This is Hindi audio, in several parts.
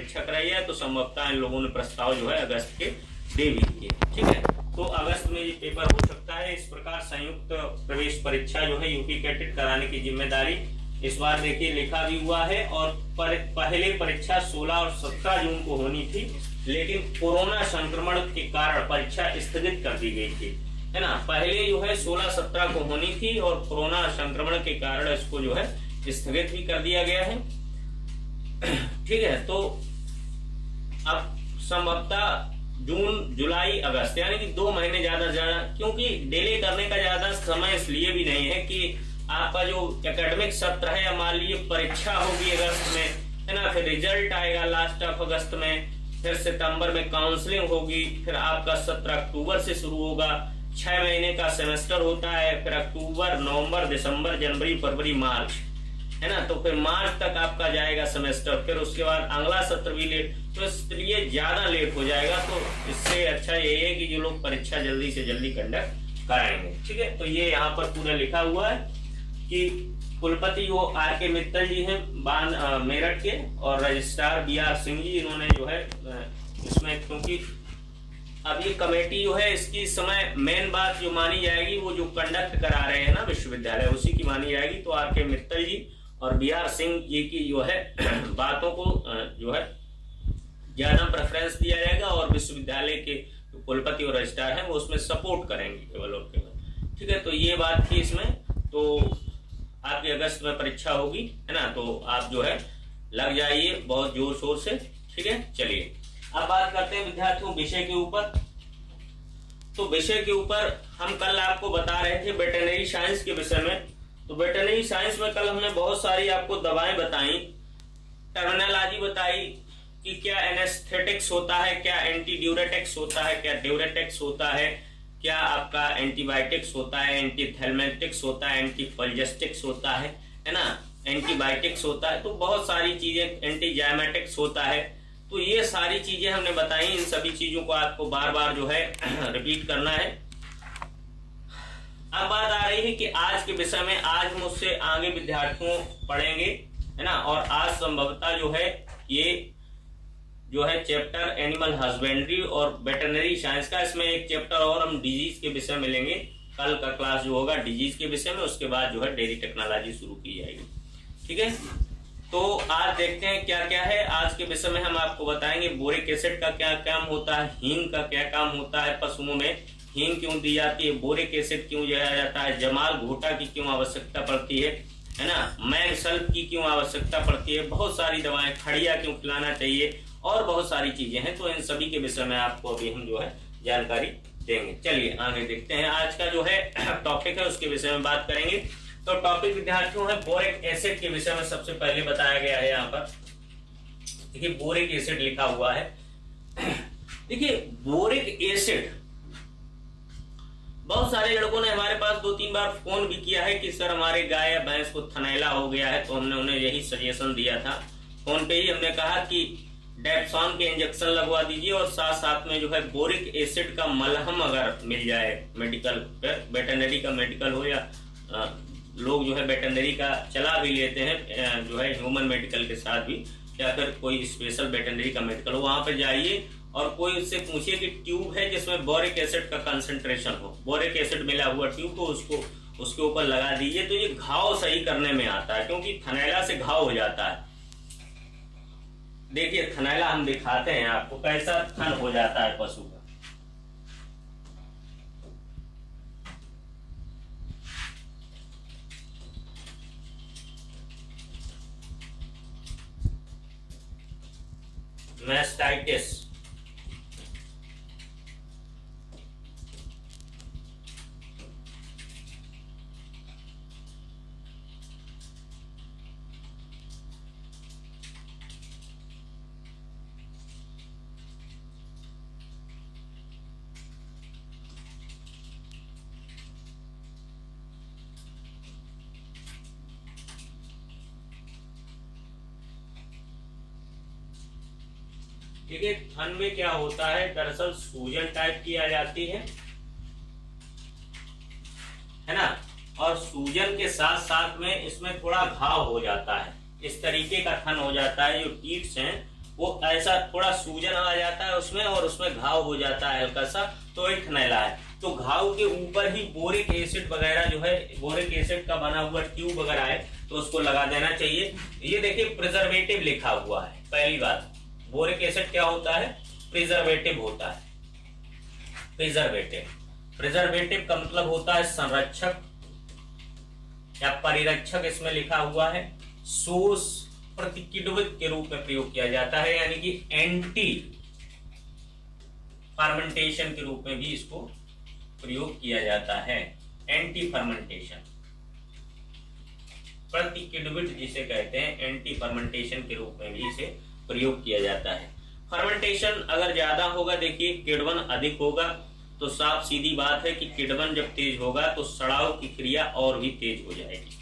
परीक्षा कराई जाए, तो संभवतः इन लोगों ने प्रस्ताव जो है अगस्त के दे भी दिए। ठीक है, तो अगस्त में ये पेपर हो सकता है। इस प्रकार संयुक्त प्रवेश परीक्षा जो है यूपी कैटेट कराने की जिम्मेदारी इस बार देखिए लिखा भी हुआ है। और पहले परीक्षा 16 और 17 जून को होनी थी, लेकिन कोरोना संक्रमण के कारण परीक्षा स्थगित कर दी गई थी, है ना। पहले जो है 16-17 को होनी थी और कोरोना संक्रमण के कारण इसको जो है स्थगित भी कर दिया गया है। ठीक है, तो अब संभवतः जून, जुलाई, अगस्त यानी कि 2 महीने ज्यादा, क्योंकि डिले करने का ज्यादा समय इसलिए भी नहीं है कि आपका जो एकेडमिक सत्र है, मान लीजिए परीक्षा होगी अगस्त में, है ना, फिर रिजल्ट आएगा लास्ट ऑफ अगस्त में, फिर सितंबर में काउंसलिंग होगी, फिर आपका सत्र अक्टूबर से शुरू होगा। 6 महीने का सेमेस्टर होता है, फिर अक्टूबर, नवंबर, दिसंबर, जनवरी, फरवरी, मार्च, है ना, तो फिर मार्च तक आपका जाएगा सेमेस्टर, फिर उसके बाद अगला सत्र भी लेट, तो इसलिए ज्यादा लेट हो जाएगा। तो इससे अच्छा ये है कि जो लोग परीक्षा जल्दी से जल्दी कंडक्ट कराएंगे। ठीक है, तो ये यहाँ पर पूरा लिखा हुआ है कि कुलपति वो आर.के. मित्तल जी हैं मेरठ के, और रजिस्ट्रार बी.आर. सिंह जी, इन्होंने जो है इसमें, क्योंकि अब ये कमेटी जो है इसकी समय मेन बात जो मानी जाएगी वो जो कंडक्ट करा रहे हैं ना विश्वविद्यालय, उसी की मानी जाएगी। तो आर.के. मित्तल जी और बी.आर. सिंह जी की जो है बातों को जो है ज्यादा प्रेफरेंस दिया जाएगा, और विश्वविद्यालय के जो कुलपति और रजिस्ट्रार हैं वो उसमें सपोर्ट करेंगे केवल और केवल। ठीक है, तो ये बात थी इसमें। तो आपकी अगस्त में परीक्षा होगी, है ना, तो आप जो है लग जाइए बहुत जोर शोर से। ठीक है, चलिए अब बात करते हैं विद्यार्थियों विषय के ऊपर। तो विषय के ऊपर हम कल आपको बता रहे थे वेटरनरी साइंस के विषय में। तो वेटरनरी साइंस में कल हमने बहुत सारी आपको दवाएं बताई, टर्मिनोलॉजी बताई कि क्या एनेस्थेटिक्स होता है, क्या एंटी ड्यूरेटिक्स होता है, क्या ड्यूरेटिक्स होता है, क्या आपका एंटीबायोटिक्स होता है, एंटीथेलमेटिक्स होता है, एंटीफल्जेस्टिक्स होता है ना, एंटीबायोटिक्स होता है, तो बहुत सारी चीजें, एंटीजाइमेटिक्स होता है। तो ये सारी चीजें हमने बताई, इन सभी चीजों को आपको बार बार जो है रिपीट करना है। अब बात आ रही है कि आज के विषय में, आज मुझसे आगे विद्यार्थियों पढ़ेंगे, है ना, और आज संभवतः जो है ये जो है चैप्टर एनिमल हस्बेंड्री और वेटरनरी साइंस का, इसमें एक चैप्टर और हम डिजीज के विषय में लेंगे। कल का क्लास जो होगा डिजीज के विषय में, उसके बाद जो है डेयरी टेक्नोलॉजी शुरू की जाएगी। ठीक है, तो आज देखते हैं क्या क्या है। आज के विषय में हम आपको बताएंगे बोरिक एसिड का क्या काम होता है, हींग का क्या काम होता है, पशुओं में हींग क्यों दी जाती है, बोरिक एसिड क्यों दिया जाता है, जमाल घोटा की क्यों आवश्यकता पड़ती है ना, मैग सल्फ की क्यों आवश्यकता पड़ती है, बहुत सारी दवाएं, खड़िया क्यों खिलाना चाहिए, और बहुत सारी चीजें हैं। तो इन सभी के विषय में आपको अभी हम जो है जानकारी देंगे। चलिए आगे देखते हैं। आज का जो है टॉपिक है उसके विषय में बात करेंगे। तो टॉपिक विद्यार्थियों है बोरिक एसिड के विषय में सबसे पहले बताया गया है। यहाँ पर देखिए बोरिक एसिड लिखा हुआ है। देखिए बोरिक एसिड, बहुत सारे लड़कों ने हमारे पास 2-3 बार फोन भी किया है कि सर हमारे गाय या भैंस को थनैला हो गया है, तो हमने उन्हें यही सजेशन दिया था। फोन पे ही हमने कहा कि डेप्सॉन के इंजेक्शन लगवा दीजिए, और साथ साथ में जो है बोरिक एसिड का मलहम अगर मिल जाए मेडिकल, वेटरनरी का मेडिकल हो, या लोग जो है वेटरनरी का चला भी लेते हैं जो है ह्यूमन मेडिकल के साथ भी, या फिर कोई स्पेशल वेटरनरी का मेडिकल हो, वहां पे जाइए और कोई उससे पूछिए कि ट्यूब है जिसमें बोरिक एसिड का कंसंट्रेशन हो, बोरिक एसिड मिला हुआ ट्यूब, तो उसको उसके ऊपर लगा दीजिए। तो ये घाव सही करने में आता है, क्योंकि थनैला से घाव हो जाता है। देखिए थनैला हम दिखाते हैं आपको कैसा थन हो जाता है पशु का। मैस्टाइटिस, ठीक है। थन में क्या होता है, दरअसल सूजन टाइप की आ जाती है ना, और सूजन के साथ साथ में इसमें थोड़ा घाव हो जाता है, इस तरीके का थन हो जाता है। जो टीट्स हैं वो ऐसा थोड़ा सूजन आ जाता है उसमें और उसमें घाव हो जाता है हल्का सा, तो एक थनैला है। तो घाव के ऊपर ही बोरिक एसिड वगैरह जो है, बोरिक एसिड का बना हुआ ट्यूब वगैरह है, तो उसको लगा देना चाहिए। ये देखिए प्रिजर्वेटिव लिखा हुआ है। पहली बात, बोरिक एसिड क्या होता है? प्रिजर्वेटिव होता है। प्रिजर्वेटिव का मतलब होता है संरक्षक या परिरक्षक, इसमें लिखा हुआ है। शोष प्रतिकिण्वित के रूप में प्रयोग किया जाता है, यानी कि एंटी फर्मेंटेशन के रूप में भी इसको प्रयोग किया जाता है। एंटी फर्मेंटेशन, प्रतिकिण्वित जिसे कहते हैं, एंटी फर्मेंटेशन के रूप में भी इसे प्रयोग किया जाता है। फर्मेंटेशन अगर ज्यादा होगा, देखिए किण्वन अधिक होगा, तो साफ सीधी बात है कि किण्वन जब तेज होगा तो सड़ाव की क्रिया और भी तेज हो जाएगी।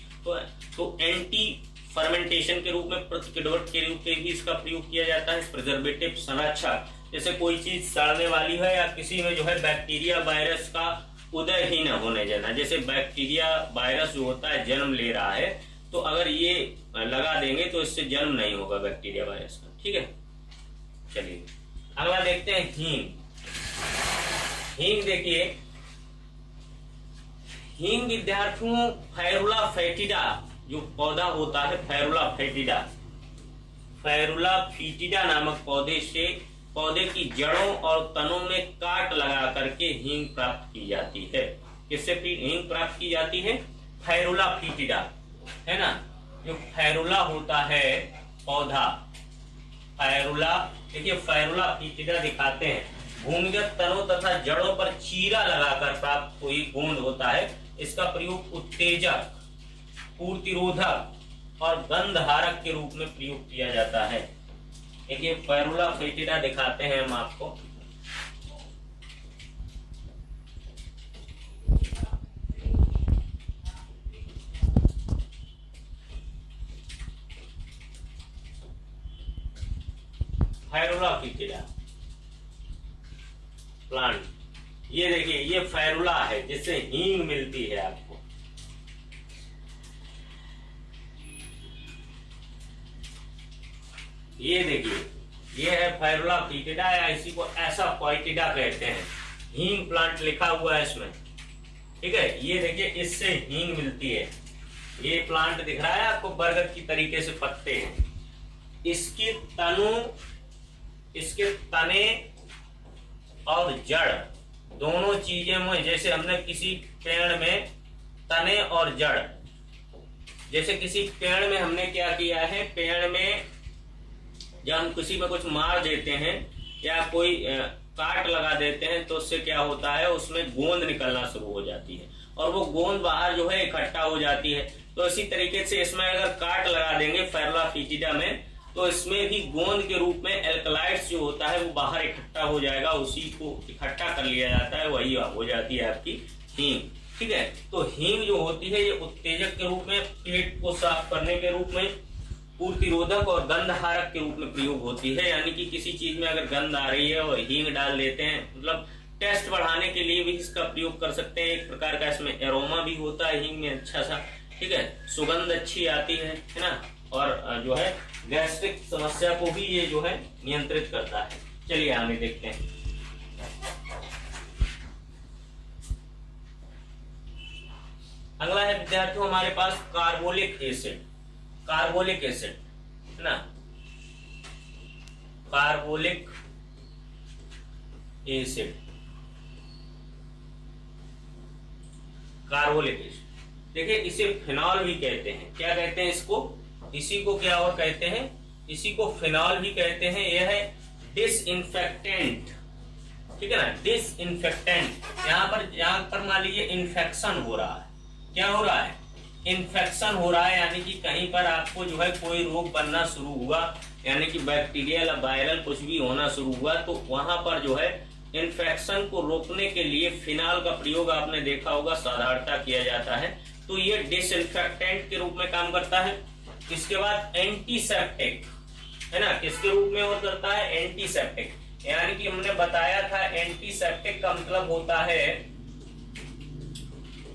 तो एंटी फर्मेंटेशन के रूप में, प्रतिकिण्वक के रूप में भी इसका प्रयोग किया जाता है। प्रिजर्वेटिव, संरक्षक, जैसे कोई चीज सड़ने वाली है या किसी में जो है बैक्टीरिया वायरस का उदय ही न होने देना, जैसे बैक्टीरिया वायरस जो होता है जन्म ले रहा है, तो अगर ये लगा देंगे तो इससे जन्म नहीं होगा बैक्टीरिया वायरस का। ठीक है, चलिए अगला देखते हैं हींग। हींग देखिए, हींग विद्यार्थियों फेरुला फेटिडा जो पौधा होता है, फेरुला फेटिडा नामक पौधे से, पौधे की जड़ों और तनों में काट लगा करके हींग प्राप्त की जाती है। किससे हींग प्राप्त की जाती है? फेरुला फेटिडा, है ना। जो फेरुला होता है पौधा, फेरुला, देखिए फेरुला फेटिडा दिखाते हैं। भूमिगत तनों तथा जड़ों पर चीरा लगाकर प्राप्त हुई गोंद होता है। इसका प्रयोग उत्तेजक, पूर्तिरोधक और गंधहारक के रूप में प्रयोग किया जाता है। देखिए फेरुला फेटिडा दिखाते हैं हम आपको। फेरुला फेटिडा प्लांट, ये देखिए ये फेरुला है जिससे हींग मिलती है आपको। ये देखिए ये है फेरुला फेटिडा, या इसी को ऐसा पोइटिडा कहते हैं। हींग प्लांट लिखा हुआ है इसमें, ठीक है। ये देखिए इससे हींग मिलती है। ये प्लांट दिख रहा है आपको, बरगद की तरीके से पत्ते हैं। इसके तने और जड़ दोनों चीजें में, जैसे हमने किसी पेड़ में तने और जड़, जैसे किसी पेड़ में हमने क्या किया है, पेड़ में जब हम किसी में कुछ मार देते हैं या कोई काट लगा देते हैं तो उससे क्या होता है, उसमें गोंद निकलना शुरू हो जाती है और वो गोंद बाहर जो है इकट्ठा हो जाती है। तो इसी तरीके से इसमें अगर काट लगा देंगे फेरुला फेटिडा में, तो इसमें भी गोंद के रूप में एल्कलाइड्स जो होता है वो बाहर इकट्ठा हो जाएगा, उसी को इकट्ठा कर लिया जाता है, वही हो जाती है आपकी हींग। ठीक है, तो हींग जो होती है ये उत्तेजक के रूप में, पेट को साफ करने के रूप में, पूर्तिरोधक और गंधहारक के रूप में प्रयोग होती है। यानी कि किसी चीज में अगर गंध आ रही है और हींग डाल देते हैं, मतलब टेस्ट बढ़ाने के लिए भी इसका प्रयोग कर सकते हैं। एक प्रकार का इसमें एरोमा भी होता है हींग में अच्छा सा, ठीक है, सुगंध अच्छी आती है ना, और जो है गैस्ट्रिक समस्या को भी ये जो है नियंत्रित करता है। चलिए आगे देखते हैं। अगला है विद्यार्थियों हमारे पास कार्बोलिक एसिड। कार्बोलिक एसिड है ना, कार्बोलिक एसिड, कार्बोलिक एसिड देखिए इसे फिनॉल भी कहते हैं। क्या कहते हैं इसको? इसी को क्या और कहते हैं? इसी को फिनॉल भी कहते हैं। यह है डिसइंफेक्टेंट, ठीक है ना, डिसइंफेक्टेंट। यहाँ पर मान लीजिए इन्फेक्शन हो रहा है, क्या हो रहा है? इन्फेक्शन हो रहा है, यानी कि कहीं पर आपको जो है कोई रोग बनना शुरू हुआ, यानी कि बैक्टीरियल या वायरल कुछ भी होना शुरू हुआ, तो वहां पर जो है इन्फेक्शन को रोकने के लिए फिनाल का प्रयोग आपने देखा होगा साधारणतः किया जाता है। तो ये डिसइंफेक्टेंट के रूप में काम करता है। इसके बाद एंटीसेप्टिक है ना, किसके रूप में वो करता है? एंटीसेप्टिक। यानी कि हमने बताया था एंटीसेप्टिक का मतलब होता है,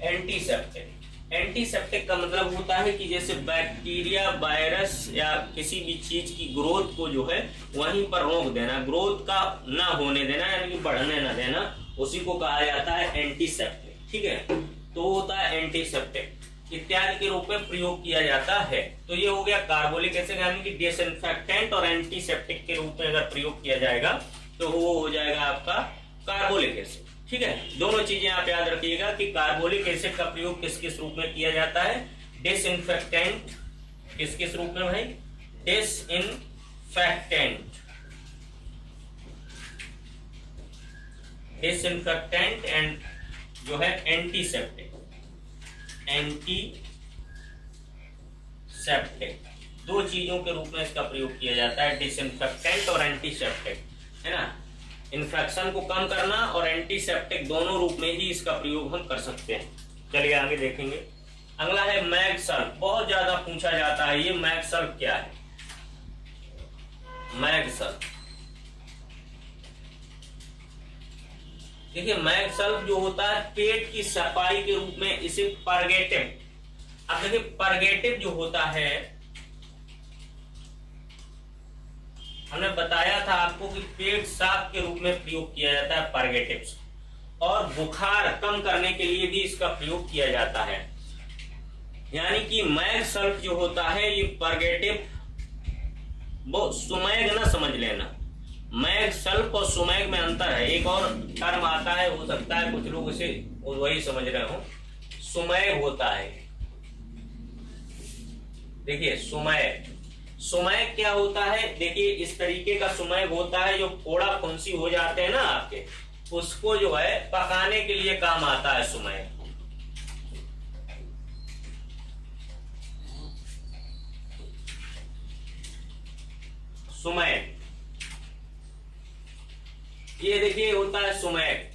एंटीसेप्टिक एंटीसेप्टिक का मतलब होता है कि जैसे बैक्टीरिया, वायरस या किसी भी चीज की ग्रोथ को जो है वहीं पर रोक देना, ग्रोथ का ना होने देना, यानी कि बढ़ने ना देना, उसी को कहा जाता है एंटीसेप्टिक। ठीक है, तो होता है एंटीसेप्टिक इत्यादि के रूप में प्रयोग किया जाता है। तो ये हो गया कार्बोलिक एसिड, यानी कि डिसइंफेक्टेंट और एंटीसेप्टिक के रूप में अगर प्रयोग किया जाएगा तो वो हो जाएगा आपका कार्बोलिक एसिड। ठीक है, दोनों चीजें आप याद रखिएगा कि कार्बोलिक एसिड का प्रयोग किस किस रूप में किया जाता है, डिसइंफेक्टेंट, किस किस रूप में भाई, डिसइंफेक्टेंट एंड जो है एंटीसेप्टिक, दो चीजों के रूप में इसका प्रयोग किया जाता है, डिसइंफेक्टेंट और एंटीसेप्टिक, है ना। इन्फेक्शन को कम करना और एंटीसेप्टिक दोनों रूप में ही इसका प्रयोग हम कर सकते हैं। चलिए आगे देखेंगे। अगला है मैग सल्फ, बहुत ज्यादा पूछा जाता है ये मैग सल्फ क्या है। मैग सल्फ, देखिए मैग सल्फ जो होता है पेट की सफाई के रूप में इसे परगेटिव, अब देखिए परगेटिव जो होता है, हमने बताया था आपको कि पेट साफ के रूप में प्रयोग किया जाता है परगेटिव्स, और बुखार कम करने के लिए भी इसका प्रयोग किया जाता है। यानी कि मैग सल्फ जो होता है ये परगेटिव, वो सुमैग ना समझ लेना, मैग सल्फ और सुमैग में अंतर है। एक और टर्म आता है, हो सकता है कुछ लोग इसे वही समझ रहे हो, सुमैग होता है। देखिए सुमैग, सुमैग क्या होता है, देखिए इस तरीके का सुमैग होता है जो फोड़ा फुंसी हो जाते हैं ना आपके, उसको जो है पकाने के लिए काम आता है सुमैग। सुमैग, ये देखिए होता है सुमैग,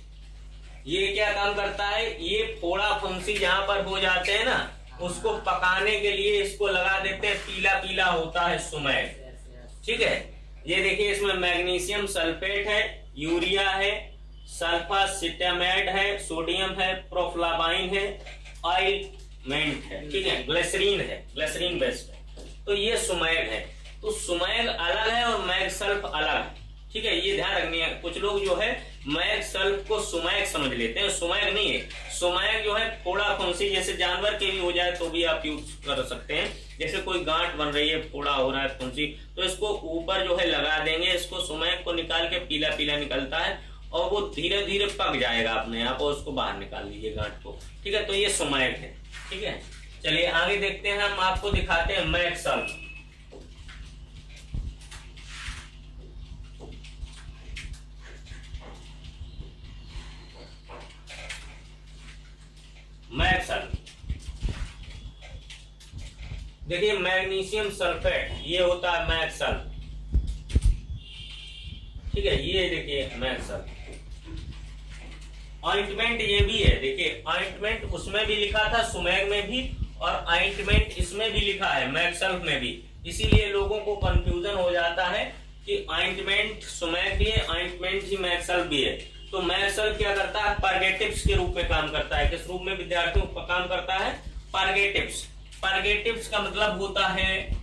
ये क्या काम करता है, ये फोड़ा फुंसी जहां पर हो जाते हैं ना, उसको पकाने के लिए इसको लगा देते हैं, पीला पीला होता है सुमैग। ठीक है, ये देखिए इसमें मैग्नीशियम सल्फेट है, यूरिया है, सल्फासिटामाइड है, सोडियम है, प्रोफ्लावाइन है, ऑइलमेंट है, ठीक है, ग्लिसरीन है, ग्लिसरीन बेस्ड है। तो ये सुमैग है। तो सुमैग अलग है और मैग सल्फ अलग है। ठीक है, ये ध्यान रखनी है। कुछ लोग जो है मैग सल्फ को सुमैग समझ लेते हैं, सुमैग नहीं है। सुमैग जो है फोड़ा फुंसी जैसे जानवर के भी हो जाए तो भी आप यूज कर सकते हैं। जैसे कोई गांठ बन रही है, फोड़ा हो रहा है, फुंसी, तो इसको ऊपर जो है लगा देंगे, इसको सुमैग को निकाल के पीला पीला निकलता है और वो धीरे धीरे पक जाएगा अपने आप, और उसको बाहर निकाल लीजिए गांठ को। ठीक है, तो ये सुमैग है। ठीक है, चलिए आगे देखते हैं, हम आपको दिखाते हैं मैग सल्फ। मैग सल्फ, देखिए मैग्नीशियम सल्फेट, ये होता है मैग सल्फ। ठीक है, ये देखिए मैग सल्फ। ऑइंटमेंट ये भी है, देखिए ऑइंटमेंट उसमें भी लिखा था, सुमैग में भी, और ऑइंटमेंट इसमें भी लिखा है, मैग सल्फ में भी। इसीलिए लोगों को कंफ्यूजन हो जाता है कि ऑइंटमेंट सुमैग भी है, ऑइंटमेंट ही मैग सल्फ भी है। तो मैग सल्फ क्या करता है, परगेटिव्स के रूप में काम करता है। किस रूप में विद्यार्थियों का काम करता है, परगेटिव्स। परगेटिव्स का मतलब होता है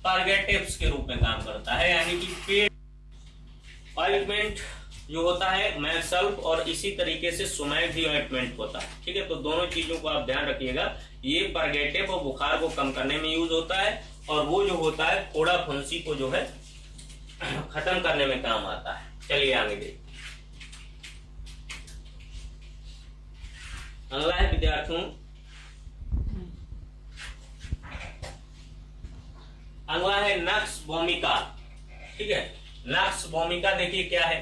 परगेटिव्स के रूप में काम करता है, यानी कि पेट। ऑइंटमेंट जो होता है मैग सल्फ, और इसी तरीके से सुमैग भी ऑइंटमेंट होता है। ठीक है, तो दोनों चीजों को आप ध्यान रखिएगा। ये परगेटिव और बुखार को कम करने में यूज होता है, और वो जो होता है फोड़ा फुंसी को जो है खत्म करने में काम आता है। चलिए आगे देखिए। अगला है विद्यार्थियों, अगला है नक्स भूमिका। ठीक है, नक्स भूमिका देखिए क्या है,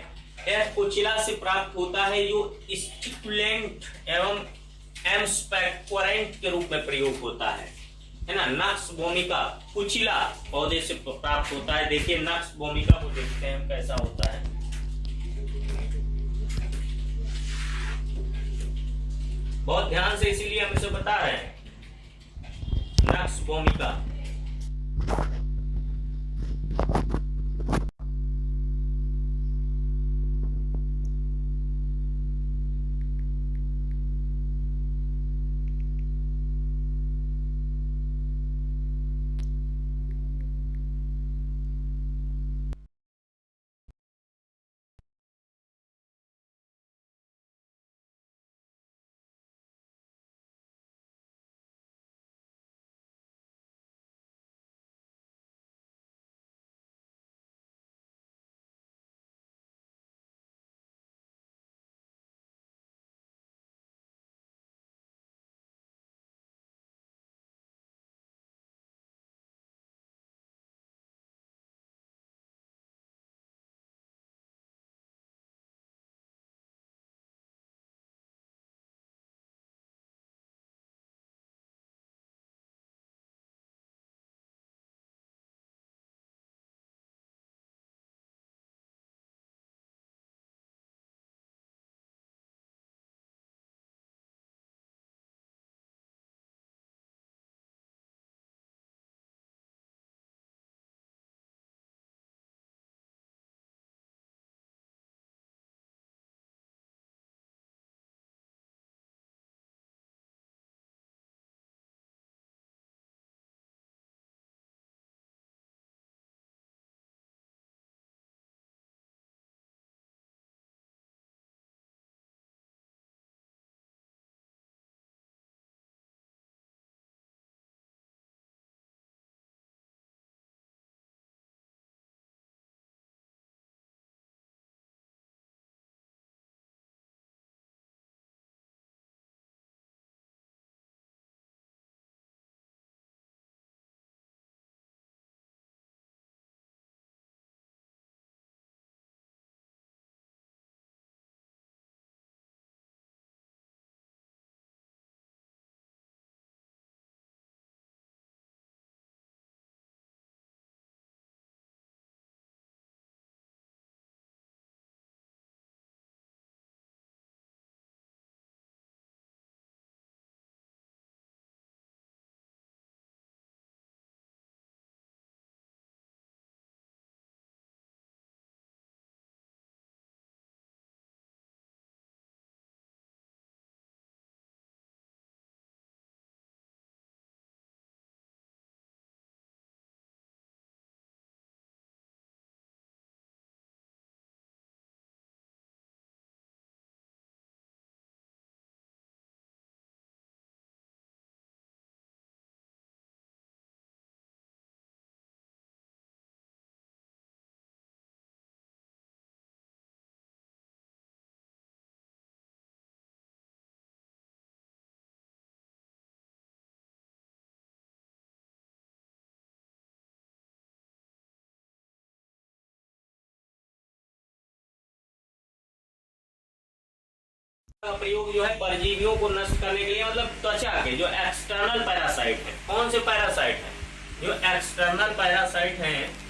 यह कुचिला से प्राप्त होता है, जो स्टिमुलेंट एवं एम्स्पेक्वरेंट के रूप में प्रयोग होता है ना। नक्स भूमिका कुचिला पौधे से प्राप्त होता है। देखिए नक्स भूमिका को देखते हैं कैसा होता है। बहुत ध्यान से, इसीलिए हम इसे बता रहे हैं, नक्स भूमिका। का प्रयोग जो है परजीवियों को नष्ट करने के लिए, मतलब त्वचा के जो एक्सटर्नल पैरासाइट है। कौन से पैरासाइट है? जो एक्सटर्नल पैरासाइट है